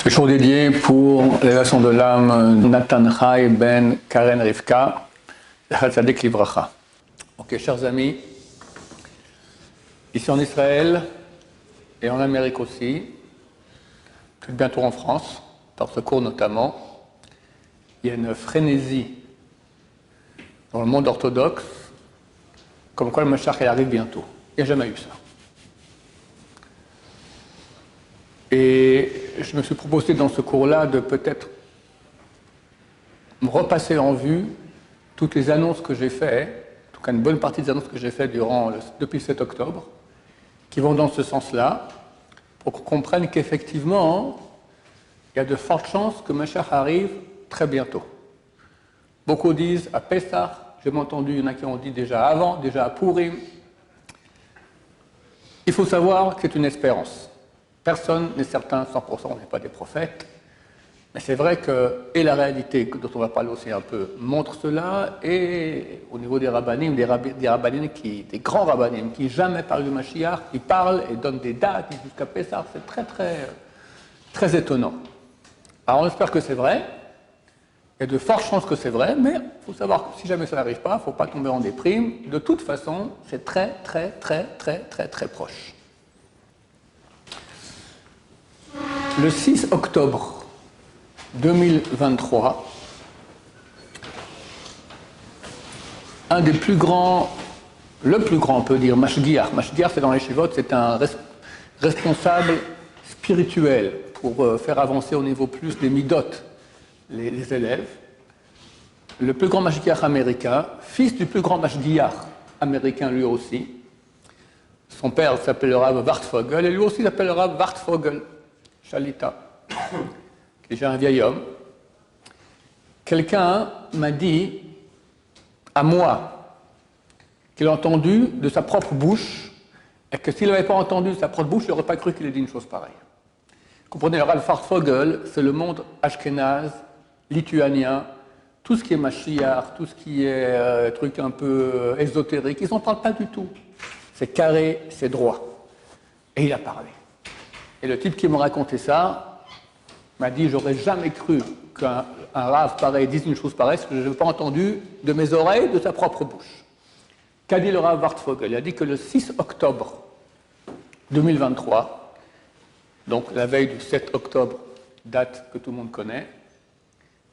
Le jour dédié pour l'élévation de l'âme Nathan Chai ben Karen Rivka, Zechar Tzaddik Livracha. Ok, chers amis, ici en Israël et en Amérique aussi, tout bientôt en France, par ce cours notamment, il y a une frénésie dans le monde orthodoxe, comme quoi le Mashiach arrive bientôt. Il n'y a jamais eu ça. Et je me suis proposé dans ce cours-là de peut-être me repasser en vue toutes les annonces que j'ai faites, en tout cas une bonne partie des annonces que j'ai faites depuis le 7 octobre, qui vont dans ce sens-là, pour qu'on comprenne qu'effectivement, il y a de fortes chances que Mashiach arrive très bientôt. Beaucoup disent à Pessah, j'ai entendu, il y en a qui ont dit déjà avant, déjà à Purim. Il faut savoir que c'est une espérance. Personne n'est certain, 100%, on n'est pas des prophètes. Mais c'est vrai que, et la réalité, dont on va parler aussi un peu, montre cela, et au niveau des rabbinim, des grands rabbinim, qui jamais parlent du Mashiach, qui parlent et donnent des dates jusqu'à Pessah, c'est très étonnant. Alors on espère que c'est vrai, il y a de fortes chances que c'est vrai, mais il faut savoir que si jamais ça n'arrive pas, il ne faut pas tomber en déprime. De toute façon, c'est très proche. Le 6 octobre 2023, un des plus grands, le plus grand on peut dire, Mashgiach. Mashgiach c'est dans les Shivot, c'est un responsable spirituel pour faire avancer au niveau plus des midot les élèves. Le plus grand Mashgiach américain, fils du plus grand Mashgiach américain lui aussi. Son père s'appelle le Rav Wartfogel et lui aussi s'appelle le Rav Wartfogel. Shalita, qui est déjà un vieil homme. Quelqu'un m'a dit à moi qu'il a entendu de sa propre bouche et que s'il n'avait pas entendu de sa propre bouche, il n'aurait pas cru qu'il ait dit une chose pareille. Comprenez, le Rav Wartfogel, c'est le monde ashkénaze, lituanien, tout ce qui est Mashiach, tout ce qui est truc un peu ésotérique, ils n'en parlent pas du tout. C'est carré, c'est droit. Et il a parlé. Et le type qui me racontait ça m'a dit « J'aurais jamais cru qu'un rave pareil dise une chose pareille, parce que je n'avais pas entendu de mes oreilles, de sa propre bouche. » Qu'a dit le Rav Wartfogel? Il a dit que le 6 octobre 2023, donc la veille du 7 octobre, date que tout le monde connaît,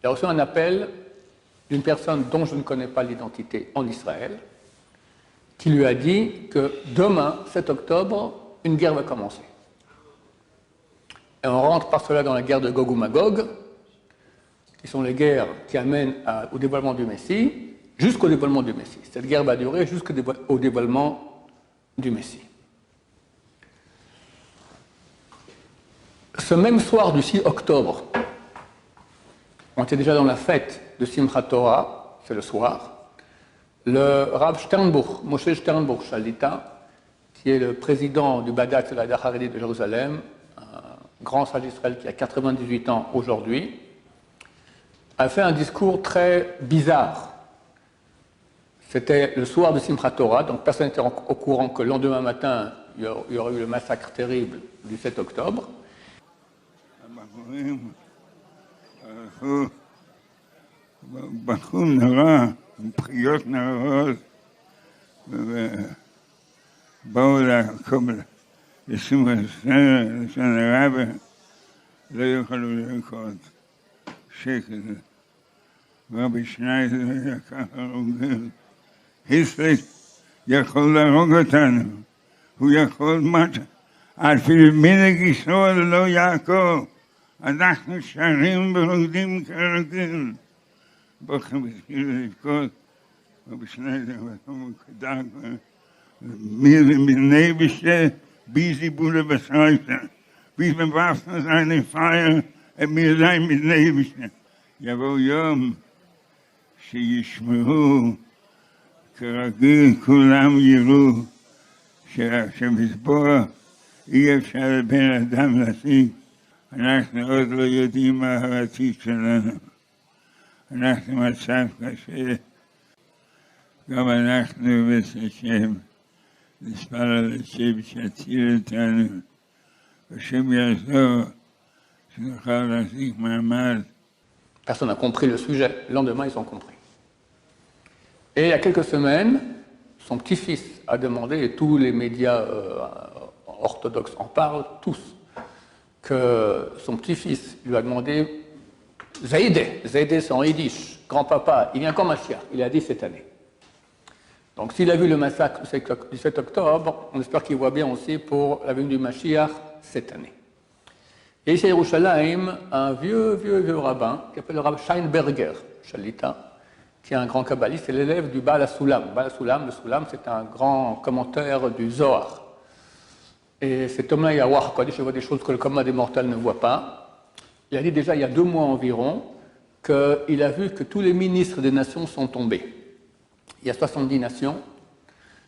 il a reçu un appel d'une personne dont je ne connais pas l'identité en Israël, qui lui a dit que demain, 7 octobre, une guerre va commencer. Et on rentre par cela dans la guerre de Gog ou Magog, qui sont les guerres qui amènent au dévoilement du Messie, jusqu'au dévoilement du Messie. Cette guerre va durer jusqu'au dévoilement du Messie. Ce même soir du 6 octobre, on était déjà dans la fête de Simchat Torah, c'est le soir, le Rav Sternbuch, Moshe Sternbuch Shalita, qui est le président du Bagat Selaïda Haredi de Jérusalem, grand sage d'Israël qui a 98 ans aujourd'hui, a fait un discours très bizarre. C'était le soir de Simchat Torah, donc personne n'était au courant que le lendemain matin, il y aurait eu le massacre terrible du 7 octobre. לא יכולו לרקוד שקט. רבי שניידר לקח הרוגל. היסטריק יכול להרוג אותנו. הוא יכול מטה. אפילו מנהג ישראל לא יעקב. אנחנו שרים ורוקדים כרגיל. בוחם התחיל לרקוד. רבי שניידר ותאמר כדאג. מבני בשתי ביזי בולה בסייטה. Wie es bewaffnet seine Feier, mir sein mit Nebischen. יבוא יום שישמעו, כרגיל כולם יראו, שמזבוח אי אפשר לבן אדם להשיג. אנחנו עוד לא יודעים מה העתיד שלנו. אנחנו במצב קשה. גם אנחנו בית השם, נשמע על השם שיציל אותנו. השם יעזור שתוכל להחזיק מעמד. Personne n'a compris le sujet. Le lendemain, ils ont compris. Et il y a quelques semaines, son petit-fils a demandé, et tous les médias orthodoxes en parlent tous, que son petit-fils lui a demandé Zaïdé c'est en yiddish, grand-papa, il vient quand Mashiach? Il a dit cette année. Donc s'il a vu le massacre du 7 octobre, on espère qu'il voit bien aussi pour la venue du Mashiach cette année. Et ici à Yerushalayim, un vieux rabbin qui s'appelle le rabbin Scheinberger, Shalita, qui est un grand kabbaliste, c'est l'élève du Baal HaSulam. Le Sulam, c'est un grand commentaire du Zohar. Et cet homme-là, il a je vois des choses que le commun des mortels ne voit pas. Il a dit déjà il y a 2 mois environ qu'il a vu que tous les ministres des nations sont tombés. Il y a 70 nations.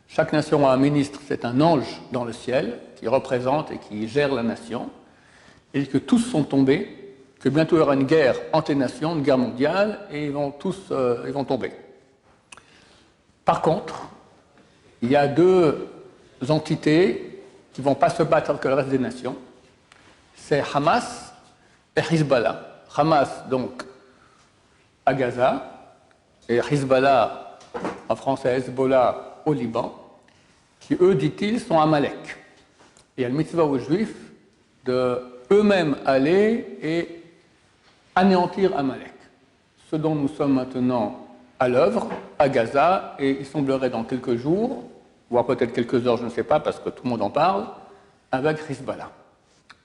Chaque nation a un ministre, c'est un ange dans le ciel qui représente et qui gère la nation. Et que tous sont tombés, que bientôt il y aura une guerre entre les nations, une guerre mondiale, et ils vont tous tomber. Par contre, il y a 2 entités qui ne vont pas se battre que le reste des nations. C'est Hamas et Hezbollah. Hamas, donc, à Gaza, et Hezbollah, en français Hezbollah, au Liban, qui, eux, dit-il, sont Amalek. Et il y a le mitzvah aux Juifs de eux-mêmes aller et anéantir Amalek. Ce dont nous sommes maintenant à l'œuvre, à Gaza, et il semblerait dans quelques jours, voire peut-être quelques heures, je ne sais pas, parce que tout le monde en parle, avec Hezbollah,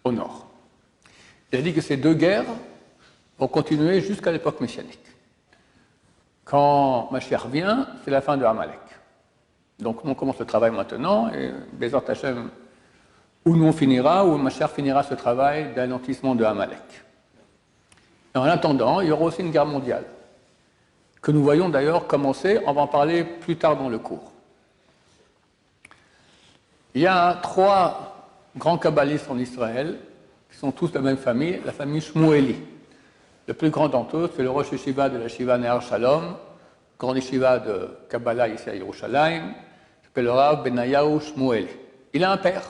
au nord. Il a dit que ces 2 guerres vont continuer jusqu'à l'époque messianique. Quand Mashiach vient, c'est la fin de Amalek. Donc nous on commence le travail maintenant, et Bezrat Hashem, où nous on finira, où Mashiach finira ce travail d'anéantissement de Amalek. Et en attendant, il y aura aussi une guerre mondiale, que nous voyons d'ailleurs commencer, on va en parler plus tard dans le cours. Il y a 3 grands kabbalistes en Israël, qui sont tous de la même famille, la famille Shmueli. Le plus grand d'entre eux, c'est le Rosh Yeshiva de la Shiva Nehar Shalom, grand yeshiva de Kabbalah ici à Yerushalayim, qui s'appelle le Rav Benayahu Shmueli. Il a un père,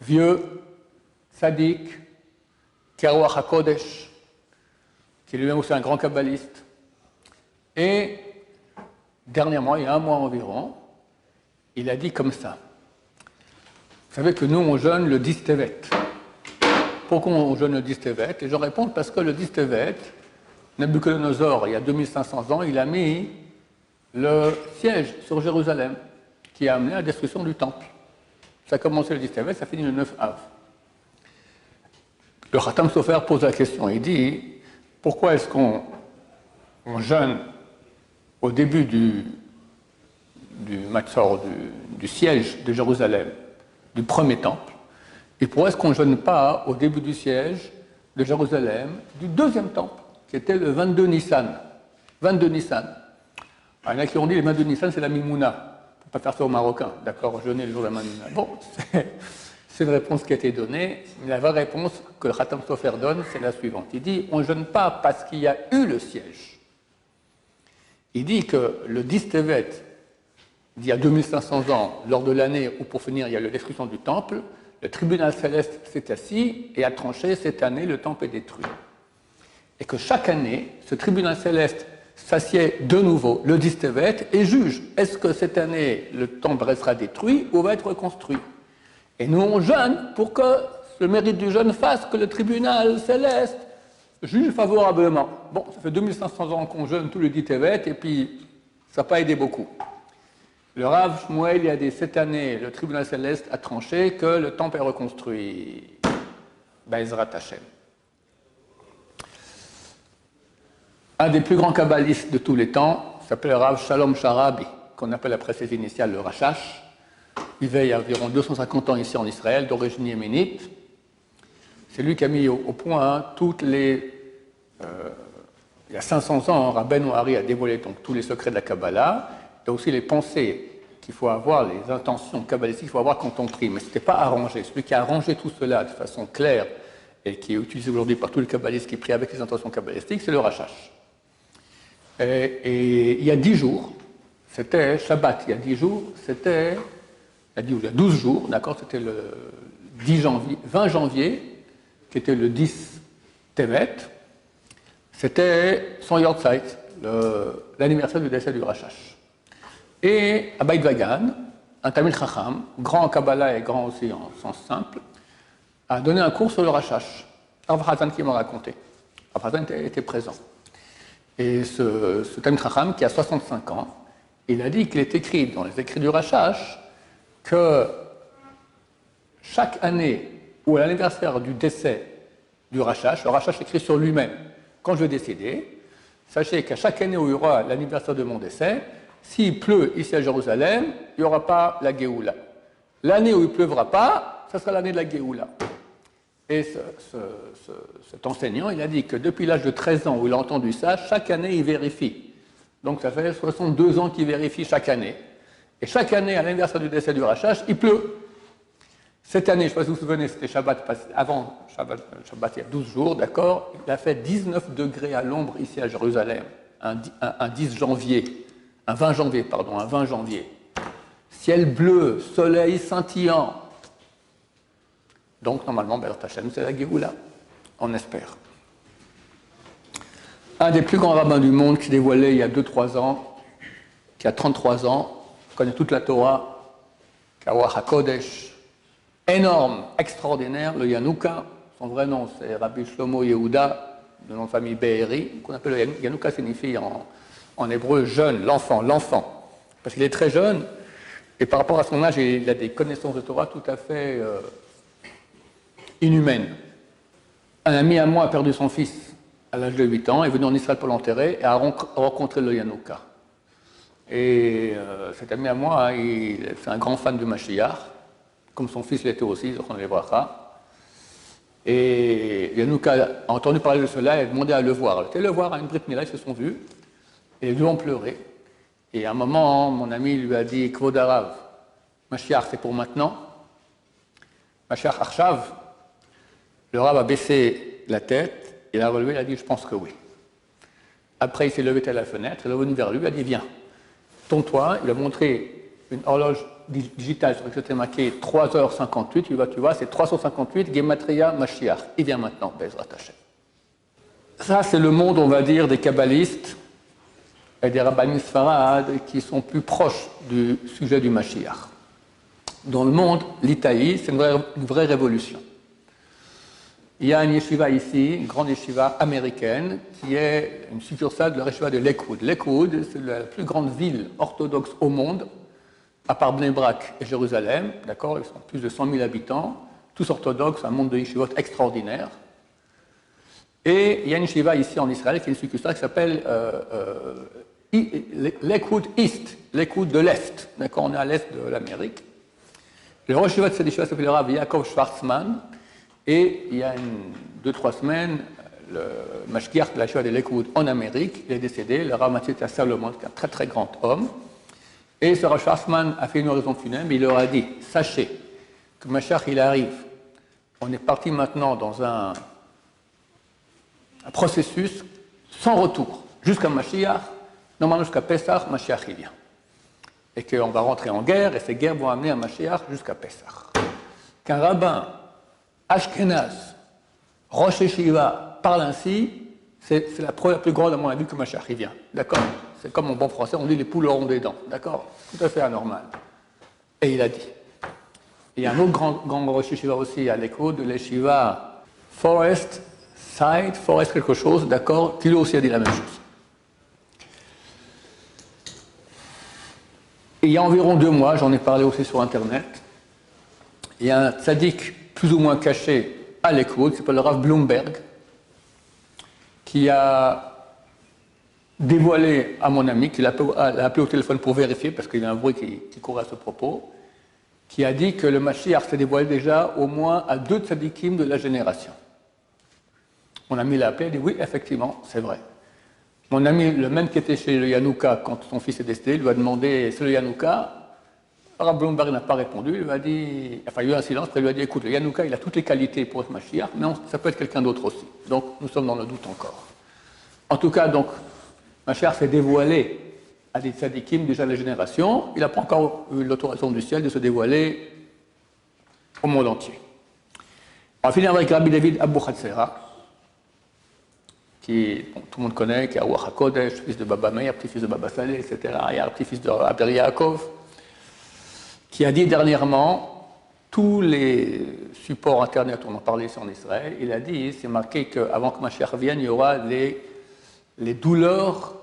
vieux, sadique, qui a Ruach HaKodesh, qui est lui-même aussi un grand kabbaliste. Et dernièrement, il y a 1 mois environ, il a dit comme ça. Vous savez que nous, on jeûne le 10 Tevet. Pourquoi on jeûne le 10 Tevet? Et je réponds parce que le 10 Tevet, Nabucodonosor, il y a 2500 ans, il a mis le siège sur Jérusalem, qui a amené à la destruction du temple. Ça a commencé le 10 Tevet, ça finit le 9 Av. Le Khatam Sofer pose la question, il dit, pourquoi est-ce qu'on jeûne au début du Matzor, du siège de Jérusalem, du premier temple, et pourquoi est-ce qu'on ne jeûne pas au début du siège de Jérusalem, du deuxième temple, qui était le 22 Nissan. 22 Nissan. Alors, il y en a qui ont dit le 22 Nissan, c'est la Mimouna. On ne peut pas faire ça aux Marocains, d'accord, jeûner le jour de la Mimouna. Bon, c'est une réponse qui a été donnée, mais la vraie réponse que le Khatam Sofer donne, c'est la suivante. Il dit, on ne jeûne pas parce qu'il y a eu le siège. Il dit que le 10 Tevet, d'il y a 2500 ans, lors de l'année où, pour finir, il y a eu la destruction du temple, le tribunal céleste s'est assis et a tranché, cette année, le temple est détruit. Et que chaque année, ce tribunal céleste s'assied de nouveau, le 10 Tevet, et juge, est-ce que cette année, le temple restera détruit ou va être reconstruit? Et nous, on jeûne pour que le mérite du jeûne fasse que le tribunal céleste juge favorablement. Bon, ça fait 2500 ans qu'on jeûne tout le 10 Tevet, et puis ça n'a pas aidé beaucoup. Le Rav Shmuel, il a dit, cette année, le tribunal céleste a tranché que le temple est reconstruit. Bezrat Hashem. Un des plus grands kabbalistes de tous les temps s'appelle le Rav Shalom Sharabi, qu'on appelle après ses initiales le Rashash. Il vit il y a environ 250 ans ici en Israël, d'origine yéménite. C'est lui qui a mis au point toutes les... il y a 500 ans, Rabbeinu Ari a dévoilé donc tous les secrets de la Kabbalah. Il y a aussi les pensées qu'il faut avoir, les intentions kabbalistiques qu'il faut avoir quand on prie. Mais ce n'était pas arrangé. Celui qui a arrangé tout cela de façon claire et qui est utilisé aujourd'hui par tous les kabbalistes qui prient avec les intentions kabbalistiques, c'est le Rashash. Et il y a 10 jours, c'était Shabbat, il y a 10 jours, c'était... Il y a 12 jours, d'accord, c'était le 10 janvier, 20 janvier qui était le 10 Tevet, c'était son Yortzeit, l'anniversaire du décès du Rashash. Et à Beit Vagan, un Talmid Chacham, grand en Kabbalah et grand aussi en sens simple, a donné un cours sur le Rashash. Rav Hazan qui m'a raconté. Rav Hazan était présent. Et ce Talmid Chacham, qui a 65 ans, il a dit qu'il est écrit dans les écrits du Rashash que chaque année où est l'anniversaire du décès du Rashash, le Rashash écrit sur lui-même, quand je vais décéder, sachez qu'à chaque année où il y aura l'anniversaire de mon décès, s'il pleut ici à Jérusalem, il n'y aura pas la Géoula. L'année où il ne pleuvra pas, ce sera l'année de la Géoula. Et cet enseignant, il a dit que depuis l'âge de 13 ans où il a entendu ça, chaque année il vérifie. Donc ça fait 62 ans qu'il vérifie chaque année. Et chaque année, à l'anniversaire du décès du Rashash, il pleut. Cette année, je ne sais pas si vous vous souvenez, c'était Shabbat, avant Shabbat, il y a 12 jours, d'accord, il a fait 19 degrés à l'ombre ici à Jérusalem, un 10 janvier, un 20 janvier, pardon, un 20 janvier. Ciel bleu, soleil scintillant. Donc, normalement, Be'ezrat Hashem, c'est la Géoula, on espère. Un des plus grands rabbins du monde qui dévoilait il y a 2-3 ans, qui a 33 ans, connaît toute la Torah, Kawach HaKodesh, énorme, extraordinaire, le Yanouka, son vrai nom c'est Rabbi Shlomo Yehuda, de nom de famille Be'eri, qu'on appelle le Yanouka, signifie en hébreu jeune, l'enfant, parce qu'il est très jeune, et par rapport à son âge, il a des connaissances de Torah tout à fait inhumaines. Un ami à moi a perdu son fils à l'âge de 8 ans, est venu en Israël pour l'enterrer et a rencontré le Yanouka. Et cet ami à moi, c'est un grand fan du Mashiach, comme son fils l'était aussi, on les bracha. Et Yanouka a entendu parler de cela et a demandé à le voir. Il était le voir à une Brit Mila, ils se sont vus, et ils lui ont pleuré. Et à un moment, mon ami lui a dit, Kvod Harav, Mashiach, c'est pour maintenant. Mashiach Arshav, le Rav a baissé la tête, il a relevé, il a dit, je pense que oui. Après, il s'est levé à la fenêtre, il est venu vers lui, il a dit, viens, tourne-toi, il a montré une horloge digitale sur laquelle c'était marqué 3h58, tu vois, c'est 358, Gematria Mashiach. Il vient maintenant, Be'ezrat Hashem. Ça, c'est le monde, on va dire, des kabbalistes et des rabbanim sfarad qui sont plus proches du sujet du Mashiach. Dans le monde, l'Itaï, c'est une vraie révolution. Il y a une yeshiva ici, une grande yeshiva américaine, qui est une succursale de la yeshiva de Lakewood. Lakewood, c'est la plus grande ville orthodoxe au monde, à part Bnei Brak et Jérusalem, d'accord, ils sont plus de 100 000 habitants, tous orthodoxes, un monde de yeshivot extraordinaire. Et il y a une yeshiva ici en Israël qui est une succursale qui s'appelle Lakewood East, Lakewood de l'Est, d'accord, on est à l'Est de l'Amérique. Le rosh yeshiva de cette yeshiva s'appelle le Rav Yaakov Schwarzman, et il y a 2-3 semaines, le mashgiach de la yeshiva de Lakewood en Amérique, il est décédé, le Rav Mathieu Salomon, qui est un très très grand homme. Et ce Rav Schwarzman a fait une oraison funèbre, il leur a dit, sachez que Mashiach il arrive, on est parti maintenant dans un processus sans retour, jusqu'à Mashiach, normalement jusqu'à Pessah, Mashiach il vient. Et qu'on va rentrer en guerre, et ces guerres vont amener à Mashiach jusqu'à Pessah. Qu'un rabbin Ashkenaz, Rosh Yeshiva, parle ainsi, c'est la preuve la plus grande à mon avis que Mashiach il vient. D'accord? C'est comme en bon français, on dit les poules auront des dents. D'accord? Tout à fait anormal. Et il a dit. Il y a un autre grand Rosh Yeshiva aussi à l'écho de l'Yeshiva Forest quelque chose, d'accord? Qui lui aussi a dit la même chose. Et il y a environ 2 mois, j'en ai parlé aussi sur Internet, il y a un tzaddik plus ou moins caché à l'écho, qui s'appelle le Rav Bloomberg, qui a dévoilé à mon ami, qui l'a appelé au téléphone pour vérifier, parce qu'il y a un bruit qui courait à ce propos, qui a dit que le Mashiach s'est dévoilé déjà au moins à 2 tzadikim de la génération. Mon ami l'a appelé, il a dit oui, effectivement, c'est vrai. Mon ami, le même qui était chez le Yanouka quand son fils est décédé, lui a demandé, c'est le Yanouka? Rav Bloomberg n'a pas répondu, il lui a dit, enfin il y a eu un silence, après il lui a dit, écoute, le Yanouka, il a toutes les qualités pour être Mashiach, mais ça peut être quelqu'un d'autre aussi. Donc nous sommes dans le doute encore. En tout cas, donc, Mashiach s'est dévoilé à des tzadikim déjà de la génération, il n'a pas encore eu l'autorisation du ciel de se dévoiler au monde entier. On va finir avec Rabbi David Abou Hatzera, qui, bon, tout le monde connaît, qui est Ruach HaKodesh, fils de Baba Meir, petit-fils de Baba Saleh, etc., petit-fils de Rabbi Yaakov, qui a dit dernièrement, tous les supports Internet, on en parlait ici en Israël, il a dit, c'est marqué qu'avant que Mashiach vienne, il y aura les douleurs,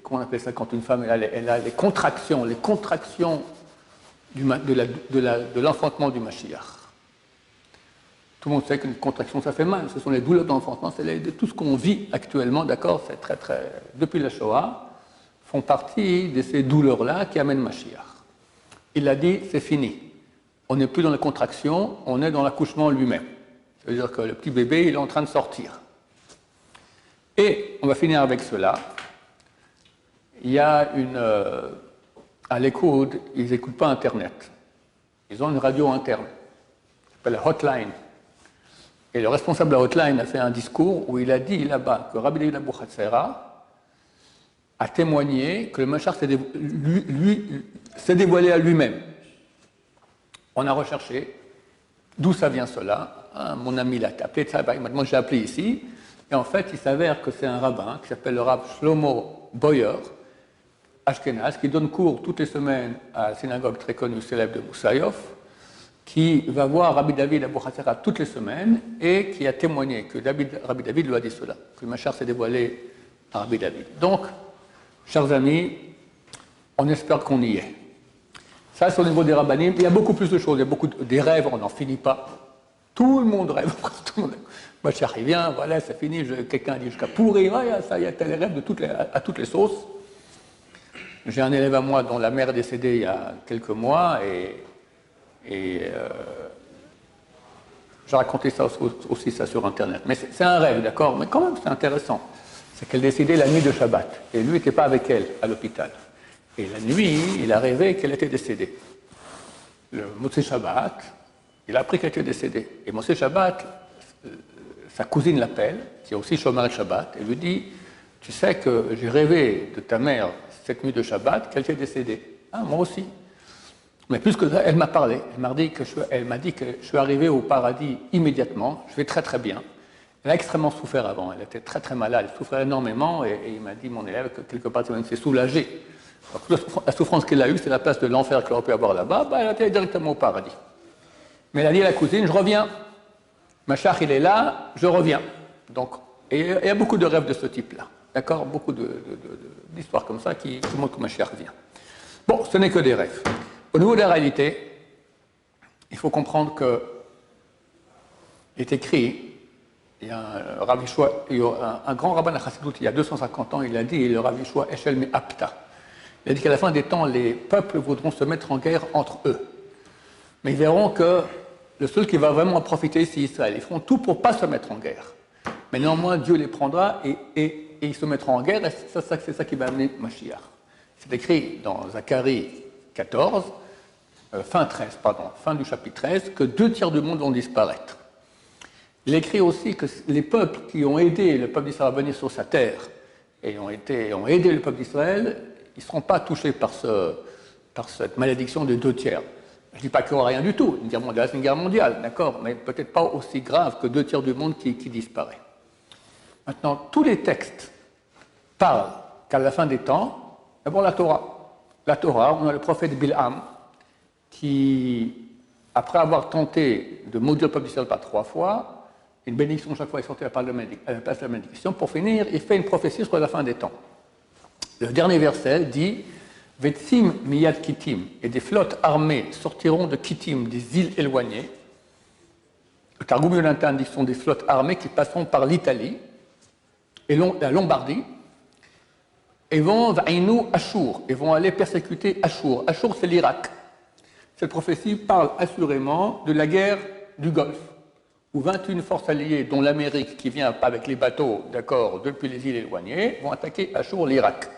comment on appelle ça quand une femme elle a les contractions de l'enfantement du Mashiach. Tout le monde sait qu'une contraction, ça fait mal. Ce sont les douleurs d'enfantement, c'est tout ce qu'on vit actuellement, d'accord, c'est depuis la Shoah, font partie de ces douleurs-là qui amènent Mashiach. Il a dit, c'est fini. On n'est plus dans la contraction, on est dans l'accouchement lui-même. Ça veut dire que le petit bébé, il est en train de sortir. Et on va finir avec cela. Il y a à l'écoute, ils n'écoutent pas Internet. Ils ont une radio interne, qui s'appelle la Hotline. Et le responsable de la Hotline a fait un discours où il a dit là-bas que Rabbi David Abou Hatzera a témoigné que le Mashiach s'est dévoilé à lui-même. On a recherché d'où ça vient cela. Mon ami l'a appelé, maintenant j'ai appelé ici. Et en fait, il s'avère que c'est un rabbin qui s'appelle le Rav Shlomo Boyer, Ashkenaz, qui donne cours toutes les semaines à la synagogue très connue, célèbre de Moussaïov, qui va voir Rabbi David Abou Hatzera toutes les semaines et qui a témoigné que Rabbi David lui a dit cela, que le Mashiach s'est dévoilé à Rabbi David. Donc, chers amis, on espère qu'on y est. Ça, c'est au niveau des rabbanim. Il y a beaucoup plus de choses, il y a beaucoup des rêves, on n'en finit pas. Tout le monde rêve, tout le monde rêve. Mashiach, il vient, voilà, c'est fini, quelqu'un a dit jusqu'à pourri, ça, il y a tel rêve à toutes les sauces. J'ai un élève à moi dont la mère est décédée il y a quelques mois et j'ai raconté ça aussi ça sur Internet. Mais c'est un rêve, d'accord? Mais quand même, c'est intéressant. C'est qu'elle décédait la nuit de Shabbat. Et lui n'était pas avec elle à l'hôpital. Et la nuit, il a rêvé qu'elle était décédée. Le Motzei Shabbat, il a appris qu'elle était décédée. Et Motzei Shabbat, sa cousine l'appelle, qui est aussi Shomer Shabbat, et lui dit, tu sais que j'ai rêvé de ta mère cette nuit de Shabbat, qu'elle était décédée. Ah, moi aussi. Mais plus que ça, elle m'a parlé. Elle m'a dit que je suis arrivé au paradis immédiatement. Je vais très très bien. Elle a extrêmement souffert avant. Elle était très très malade. Elle souffrait énormément. Et il m'a dit, mon élève, que quelque part, elle s'est soulagée. La souffrance qu'elle a eue, c'est la place de l'enfer qu'elle aurait pu avoir là-bas. Elle était directement au paradis. Mais elle a dit à la cousine, je reviens. Mashiach, il est là, je reviens. Donc, et il y a beaucoup de rêves de ce type-là. D'accord? Beaucoup d'histoires comme ça qui montrent que Mashiach vient. Bon, ce n'est que des rêves. Au niveau de la réalité, il faut comprendre que il est écrit, il y a un grand rabbin de Chassidut, il y a 250 ans, il a dit, le Rav Yeshua Eshel Me'apta. Il a dit qu'à la fin des temps, les peuples voudront se mettre en guerre entre eux. Mais ils verront que le seul qui va vraiment en profiter, c'est Israël. Ils feront tout pour ne pas se mettre en guerre. Mais néanmoins, Dieu les prendra et ils se mettront en guerre, et c'est ça qui va amener Mashiach. C'est écrit dans Zacharie 14, fin du chapitre 13, que 2 tiers du monde vont disparaître. Il écrit aussi que les peuples qui ont aidé le peuple d'Israël à venir sur sa terre et ont aidé le peuple d'Israël, ils ne seront pas touchés par cette malédiction de 2 tiers. Je ne dis pas qu'il n'y aura rien du tout, une guerre mondiale, c'est une guerre mondiale, d'accord, mais peut-être pas aussi grave que 2 tiers du monde qui disparaît. Maintenant, tous les textes parlent qu'à la fin des temps, d'abord la Torah. La Torah, on a le prophète Bil'am, qui, après avoir tenté de maudire le peuple d'Israël par 3 fois, une bénédiction chaque fois est sortie à la place de la bénédiction, pour finir, il fait une prophétie sur la fin des temps. Le dernier verset dit « Vetsim miyad Kittim » et des flottes armées sortiront de Kittim, des îles éloignées. Le Targum Yonatan dit que ce sont des flottes armées qui passeront par l'Italie et la Lombardie, et vont Vaïnou Ashur, et vont aller persécuter Ashur. Ashur, c'est l'Irak. Cette prophétie parle assurément de la guerre du Golfe, où 21 forces alliées, dont l'Amérique, qui vient avec les bateaux, d'accord, depuis les îles éloignées, vont attaquer Ashur, l'Irak.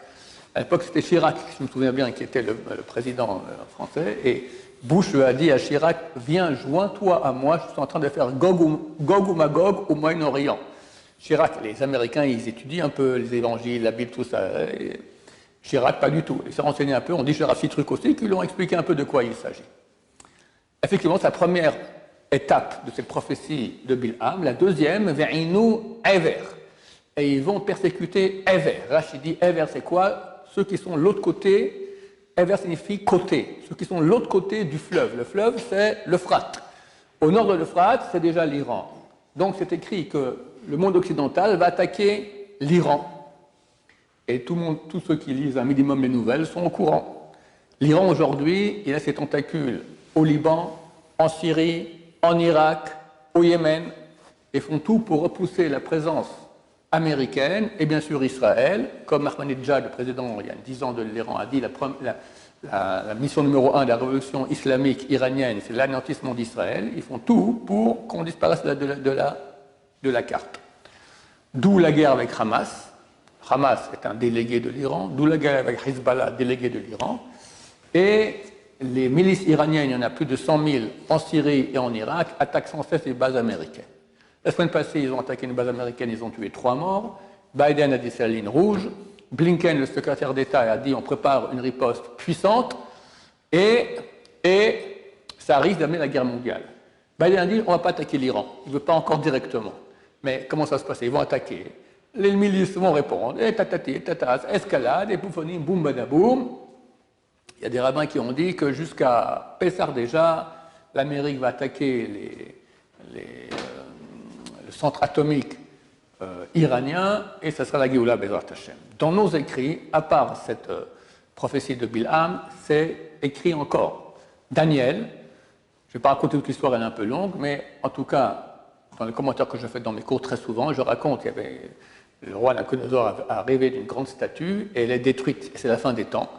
À l'époque, c'était Chirac, je me souviens bien, qui était le président français, et Bush a dit à Chirac, viens, joins-toi à moi, je suis en train de faire Gog ou Magog au Moyen-Orient. Chirac, les Américains, ils étudient un peu les évangiles, la Bible, tout ça. Et Chirac, pas du tout. Il s'est renseigné un peu, on dit Chirac, truc aussi, qui lui ont expliqué un peu de quoi il s'agit. Effectivement, sa première étape de cette prophétie de Bilham. La deuxième, Ve'inu Ever. Et ils vont persécuter Ever. Rachid dit Ever, c'est quoi? Ceux qui sont de l'autre côté. Ever signifie côté. Ceux qui sont de l'autre côté du fleuve. Le fleuve, c'est l'Euphrate. Au nord de l'Euphrate, c'est déjà l'Iran. Donc c'est écrit que le monde occidental va attaquer l'Iran. Et tous ceux qui lisent un minimum les nouvelles sont au courant. L'Iran aujourd'hui, il a ses tentacules au Liban, en Syrie, en Irak, au Yémen, et font tout pour repousser la présence américaine et bien sûr Israël, comme Ahmadinejad, le président il y a 10 ans de l'Iran, a dit la mission numéro 1 de la révolution islamique iranienne, c'est l'anéantissement d'Israël. Ils font tout pour qu'on disparaisse de la carte. D'où la guerre avec Hamas. Hamas est un délégué de l'Iran, d'où la guerre avec Hezbollah, délégué de l'Iran. Et les milices iraniennes, il y en a plus de 100 000 en Syrie et en Irak, attaquent sans cesse les bases américaines. La semaine passée, ils ont attaqué une base américaine, ils ont tué 3 morts. Biden a dit c'est la ligne rouge. Blinken, le secrétaire d'État, a dit on prépare une riposte puissante et ça risque d'amener la guerre mondiale. Biden a dit on ne va pas attaquer l'Iran. Il ne veut pas encore directement. Mais comment ça se passe? Ils vont attaquer. Les milices vont répondre. Et tatati, tatas, escalade, et bouffonie, boum, badaboum. Il y a des rabbins qui ont dit que jusqu'à Pessah déjà, l'Amérique va attaquer le centre atomique iranien et ça sera la Géoula Bezrat Hashem. Dans nos écrits, à part cette prophétie de Bilham, c'est écrit encore. Daniel, je ne vais pas raconter toute l'histoire, elle est un peu longue, mais en tout cas, dans les commentaires que je fais dans mes cours très souvent, je raconte qu'il y avait le roi Nabuchodonosor a rêvé d'une grande statue et elle est détruite, et c'est la fin des temps.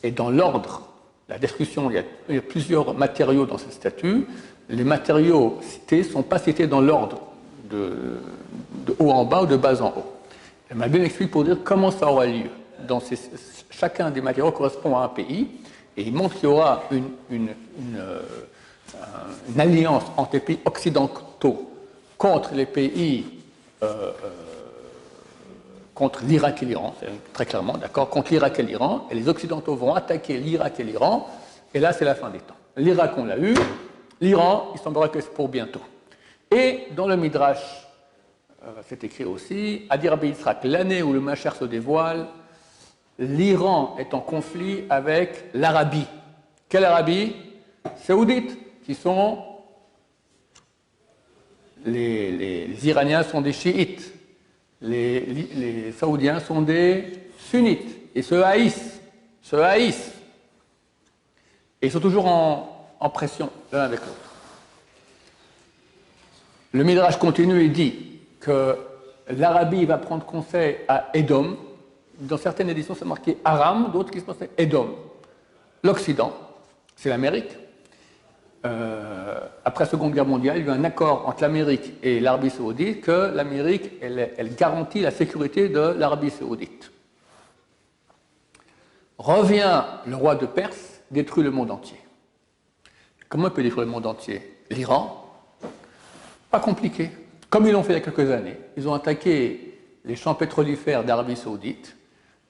Et dans l'ordre, la destruction, il y a plusieurs matériaux dans cette statue. Les matériaux cités ne sont pas cités dans l'ordre de haut en bas ou de bas en haut. Elle m'a bien expliqué pour dire comment ça aura lieu. Chacun des matériaux correspond à un pays et il montre qu'il y aura une alliance entre les pays occidentaux contre les pays contre l'Irak et l'Iran, très clairement, d'accord, contre l'Irak et l'Iran, et les Occidentaux vont attaquer l'Irak et l'Iran, et là c'est la fin des temps. L'Irak on l'a eu, l'Iran, il semblerait que c'est pour bientôt. Et dans le Midrash, c'est écrit aussi, à dire Rabbi Yitzhak, l'année où le Mashiach se dévoile, l'Iran est en conflit avec l'Arabie. Quelle Arabie? Saoudite, qui sont les Iraniens sont des chiites. Les Saoudiens sont des sunnites et se haïssent. Et ils sont toujours en pression l'un avec l'autre. Le Midrash continue et dit que l'Arabie va prendre conseil à Édom. Dans certaines éditions, c'est marqué Aram, d'autres qui se pensent Édom. L'Occident, c'est l'Amérique. Après la Seconde Guerre mondiale, il y a eu un accord entre l'Amérique et l'Arabie saoudite que l'Amérique, elle garantit la sécurité de l'Arabie saoudite. Revient le roi de Perse, détruit le monde entier. Comment il peut détruire le monde entier? L'Iran? Pas compliqué. Comme ils l'ont fait il y a quelques années, ils ont attaqué les champs pétrolifères d'Arabie saoudite.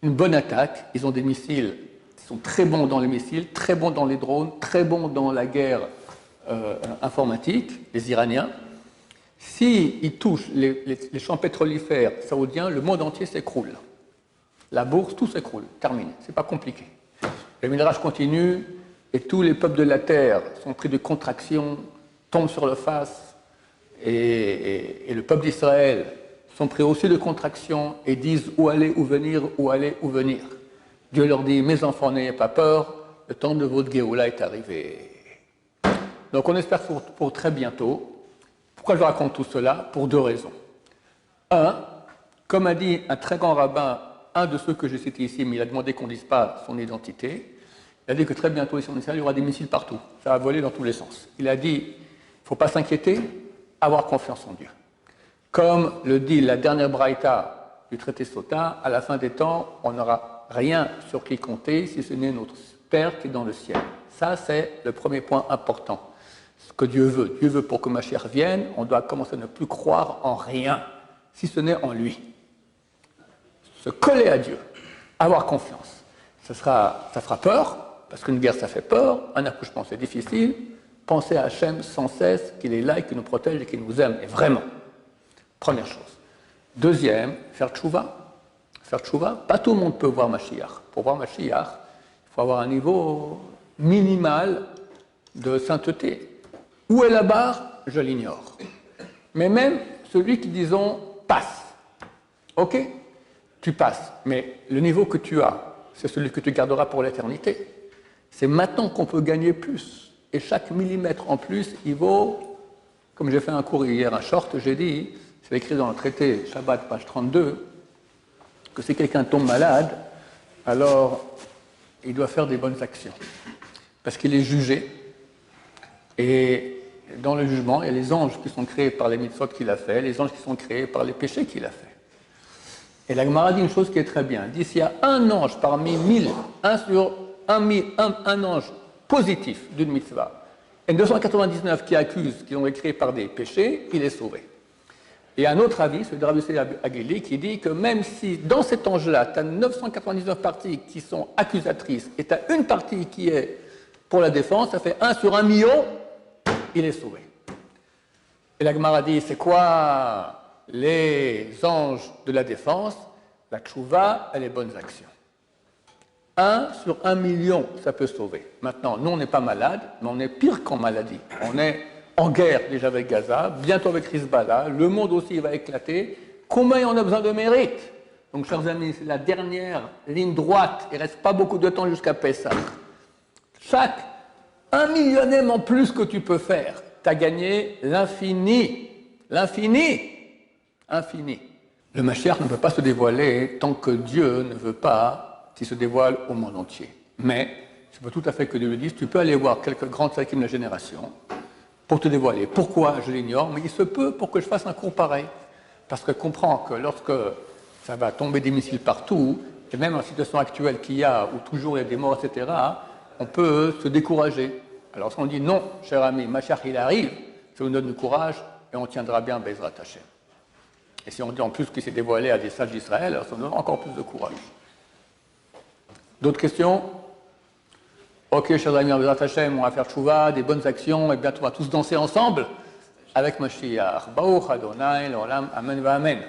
Une bonne attaque, ils ont des missiles, ils sont très bons dans les missiles, très bons dans les drones, très bons dans la guerre informatique, les Iraniens. S'ils touchent les champs pétrolifères saoudiens, le monde entier s'écroule. La bourse, tout s'écroule, terminé. C'est pas compliqué. Le Midrash continue et tous les peuples de la terre sont pris de contraction, tombent sur leur face et le peuple d'Israël sont pris aussi de contraction et disent où aller, où venir, où aller, où venir. Dieu leur dit, mes enfants, n'ayez pas peur, le temps de votre Géoula est arrivé. Donc on espère pour très bientôt. Pourquoi je raconte tout cela? Pour 2 raisons. 1, comme a dit un très grand rabbin, un de ceux que j'ai cités ici, mais il a demandé qu'on ne dise pas son identité, il a dit que très bientôt ici en Israël, il y aura des missiles partout. Ça va voler dans tous les sens. Il a dit, il ne faut pas s'inquiéter, avoir confiance en Dieu. Comme le dit la dernière braïta du traité Sota, à la fin des temps, on n'aura rien sur qui compter si ce n'est notre Père qui est dans le ciel. Ça, c'est le premier point important. Ce que Dieu veut. Dieu veut pour que Mashiach vienne, on doit commencer à ne plus croire en rien, si ce n'est en lui. Se coller à Dieu, avoir confiance. Ça fera peur, parce qu'une guerre, ça fait peur, un accouchement, c'est difficile, penser à Hachem sans cesse, qu'il est là et qu'il nous protège et qu'il nous aime, et vraiment. Première chose. Deuxième, faire tchouva. Faire tchouva, pas tout le monde peut voir Mashiach. Pour voir Mashiach, il faut avoir un niveau minimal de sainteté. Où est la barre? Je l'ignore. Mais même celui qui, disons, passe. Ok, tu passes, mais le niveau que tu as, c'est celui que tu garderas pour l'éternité. C'est maintenant qu'on peut gagner plus. Et chaque millimètre en plus, il vaut, comme j'ai fait un cours hier, un short, j'ai dit, c'est écrit dans le traité Shabbat, page 32, que si quelqu'un tombe malade, alors il doit faire des bonnes actions. Parce qu'il est jugé. Et dans le jugement, il y a les anges qui sont créés par les mitzvot qu'il a fait, les anges qui sont créés par les péchés qu'il a fait. Et la Gemara dit une chose qui est très bien. Elle dit s'il y a un ange parmi 1000, un ange positif d'une mitzvah, et 299 qui accusent, qui ont été créés par des péchés, il est sauvé. Et un autre avis, celui de Rabbi Yossi Aguili, qui dit que même si dans cet ange-là, tu as 999 parties qui sont accusatrices et tu as une partie qui est pour la défense, ça fait 1 sur 1 million, il est sauvé. Et la Gemara dit, c'est quoi les anges de la défense? La tchouva et les bonnes actions. 1 sur 1 million, ça peut sauver. Maintenant, nous, on n'est pas malade, mais on est pire qu'en maladie. On est en guerre déjà avec Gaza, bientôt avec Hezbollah, le monde aussi va éclater. Combien on a besoin de mérite? Donc, chers amis, c'est la dernière ligne droite. Il ne reste pas beaucoup de temps jusqu'à Pessah. Chaque 1 millionième en plus que tu peux faire, tu as gagné l'infini. L'infini. Infini. Le Mashiach ne peut pas se dévoiler tant que Dieu ne veut pas qu'il se dévoile au monde entier. Mais, je peux tout à fait que Dieu le dise, tu peux aller voir quelques grands tzadikim de la génération pour te dévoiler. Pourquoi? Je l'ignore, mais il se peut pour que je fasse un cours pareil. Parce que comprends que lorsque ça va tomber des missiles partout, et même en situation actuelle qu'il y a, où toujours il y a des morts, etc., on peut se décourager. Alors si on dit non, cher ami, Mashiach il arrive, ça nous donne du courage et on tiendra bien Bezrat Hashem. Et si on dit en plus qu'il s'est dévoilé à des sages d'Israël, alors ça nous donne encore plus de courage. D'autres questions? Ok, chers amis, Bezrat Hashem, on va faire tchouva, des bonnes actions, et bientôt on va tous danser ensemble avec Mashiach. Baruch Adonai, l'olam, amen va amen.